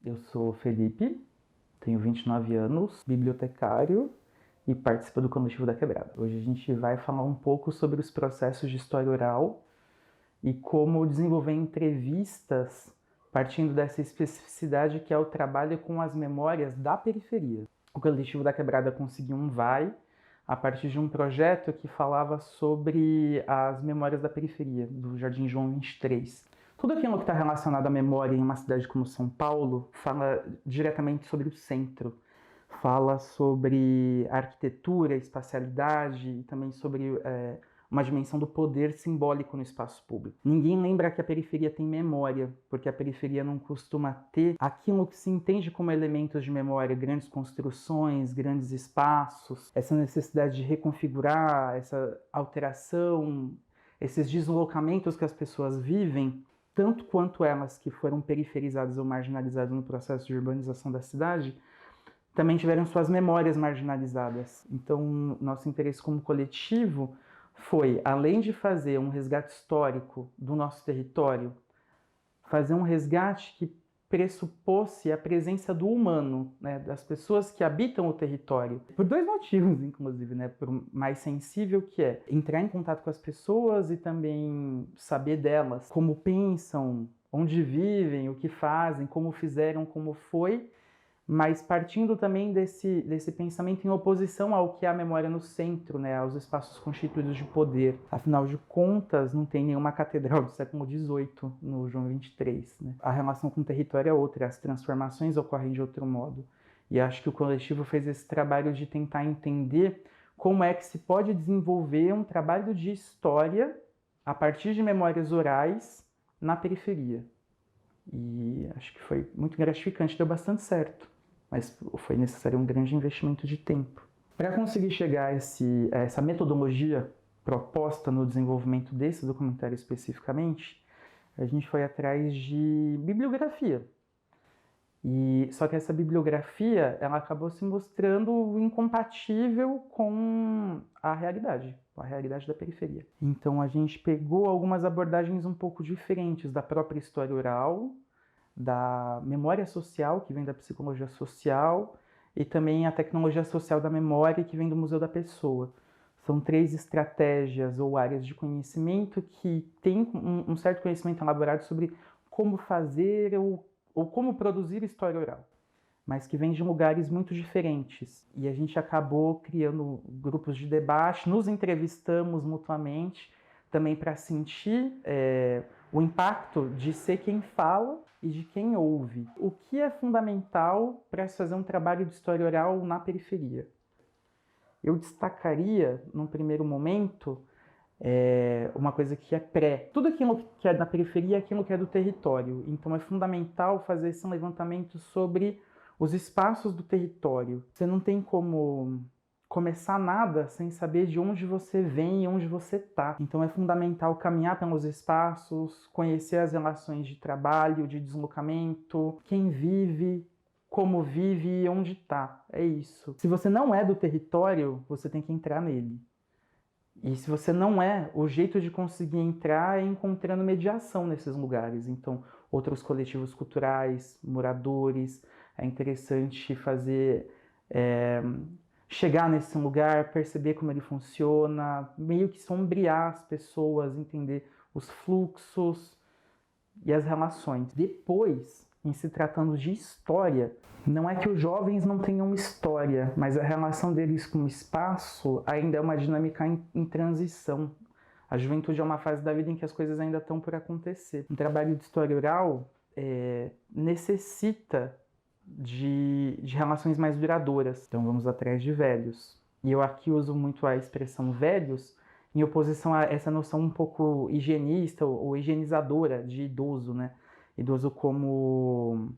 Eu sou Felipe, tenho 29 anos, bibliotecário e participo do Coletivo da Quebrada. Hoje a gente vai falar um pouco sobre os processos de história oral e como desenvolver entrevistas partindo dessa especificidade que é o trabalho com as memórias da periferia. O Coletivo da Quebrada conseguiu um vai a partir de um projeto que falava sobre as memórias da periferia, do Jardim João 23. Tudo aquilo que está relacionado à memória em uma cidade como São Paulo fala diretamente sobre o centro. Fala sobre arquitetura, espacialidade e também sobre uma dimensão do poder simbólico no espaço público. Ninguém lembra que a periferia tem memória, porque a periferia não costuma ter aquilo que se entende como elementos de memória, grandes construções, grandes espaços, essa necessidade de reconfigurar, essa alteração, esses deslocamentos que as pessoas vivem, tanto quanto elas que foram periferizadas ou marginalizadas no processo de urbanização da cidade, também tiveram suas memórias marginalizadas. Então, nosso interesse como coletivo foi, além de fazer um resgate histórico do nosso território, fazer um resgate que pressupôsse a presença do humano, né, das pessoas que habitam o território. Por dois motivos, inclusive, né, por mais sensível que é entrar em contato com as pessoas e também saber delas, como pensam, onde vivem, o que fazem, como fizeram, como foi, mas partindo também desse pensamento em oposição ao que é a memória no centro, né, aos espaços constituídos de poder. Afinal de contas, não tem nenhuma catedral do século XVIII no João 23. Né? A relação com o território é outra, as transformações ocorrem de outro modo. E acho que o coletivo fez esse trabalho de tentar entender como é que se pode desenvolver um trabalho de história a partir de memórias orais na periferia. E acho que foi muito gratificante, deu bastante certo. Mas foi necessário um grande investimento de tempo. Para conseguir chegar a essa metodologia proposta no desenvolvimento desse documentário especificamente, a gente foi atrás de bibliografia. Só que essa bibliografia ela acabou se mostrando incompatível com a realidade da periferia. Então a gente pegou algumas abordagens um pouco diferentes da própria história oral, da memória social, que vem da psicologia social, e também a tecnologia social da memória, que vem do Museu da Pessoa. São três estratégias ou áreas de conhecimento que têm um certo conhecimento elaborado sobre como fazer ou como produzir história oral, mas que vem de lugares muito diferentes. E a gente acabou criando grupos de debate, nos entrevistamos mutuamente, também para sentir o impacto de ser quem fala e de quem ouve. O que é fundamental para se fazer um trabalho de história oral na periferia? Eu destacaria, num primeiro momento, uma coisa que é pré. Tudo aquilo que é da periferia é aquilo que é do território. Então é fundamental fazer esse levantamento sobre os espaços do território. Você não tem como começar nada sem saber de onde você vem e onde você está. Então é fundamental caminhar pelos espaços, conhecer as relações de trabalho, de deslocamento, quem vive, como vive e onde está. É isso. Se você não é do território, você tem que entrar nele. E se você não é, o jeito de conseguir entrar é encontrando mediação nesses lugares. Então, outros coletivos culturais, moradores, é interessante fazer... chegar nesse lugar, perceber como ele funciona, meio que sombrear as pessoas, entender os fluxos e as relações. Depois, em se tratando de história, não é que os jovens não tenham história, mas a relação deles com o espaço ainda é uma dinâmica em transição. A juventude é uma fase da vida em que as coisas ainda estão por acontecer. Um trabalho de história oral necessita de relações mais duradouras. Então vamos atrás de velhos. E eu aqui uso muito a expressão velhos em oposição a essa noção um pouco higienista ou higienizadora de idoso, né? Idoso como...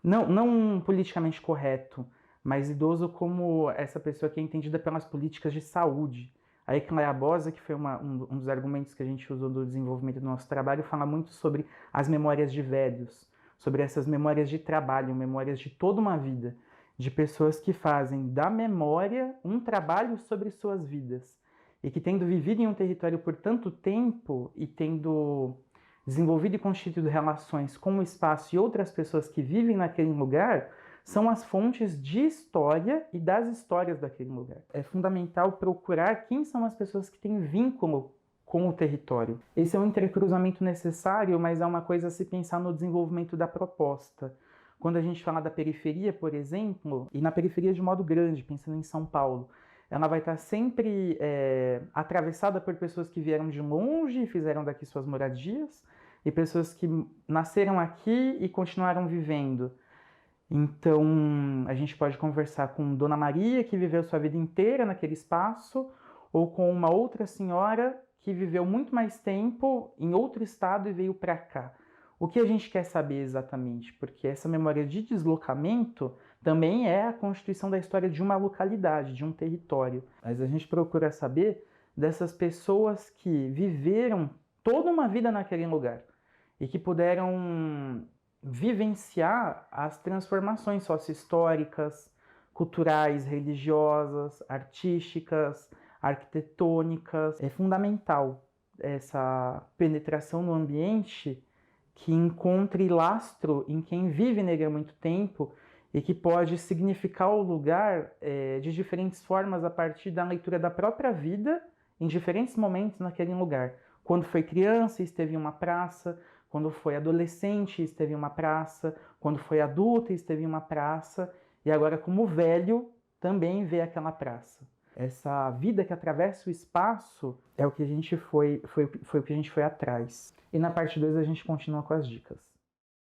Não politicamente correto, mas idoso como essa pessoa que é entendida pelas políticas de saúde. A Ecleia Bosa, que foi um dos argumentos que a gente usou do desenvolvimento do nosso trabalho, fala muito sobre as memórias de velhos, sobre essas memórias de trabalho, memórias de toda uma vida, de pessoas que fazem da memória um trabalho sobre suas vidas, e que tendo vivido em um território por tanto tempo e tendo desenvolvido e constituído relações com o espaço e outras pessoas que vivem naquele lugar, são as fontes de história e das histórias daquele lugar. É fundamental procurar quem são as pessoas que têm vínculo com o território. Esse é um intercruzamento necessário, mas é uma coisa a se pensar no desenvolvimento da proposta. Quando a gente fala da periferia, por exemplo, e na periferia de modo grande, pensando em São Paulo, ela vai estar sempre atravessada por pessoas que vieram de longe e fizeram daqui suas moradias, e pessoas que nasceram aqui e continuaram vivendo. Então, a gente pode conversar com Dona Maria, que viveu sua vida inteira naquele espaço, ou com uma outra senhora que viveu muito mais tempo em outro estado e veio para cá. O que a gente quer saber exatamente? Porque essa memória de deslocamento também é a constituição da história de uma localidade, de um território. Mas a gente procura saber dessas pessoas que viveram toda uma vida naquele lugar e que puderam vivenciar as transformações socio-históricas, culturais, religiosas, artísticas, arquitetônicas. É fundamental essa penetração no ambiente que encontre lastro em quem vive nele há muito tempo e que pode significar o lugar de diferentes formas a partir da leitura da própria vida em diferentes momentos naquele lugar. Quando foi criança, esteve em uma praça. Quando foi adolescente, esteve em uma praça. Quando foi adulta, esteve em uma praça. E agora, como velho, também vê aquela praça. Essa vida que atravessa o espaço é o que a gente foi o que a gente foi atrás. E na parte 2 a gente continua com as dicas.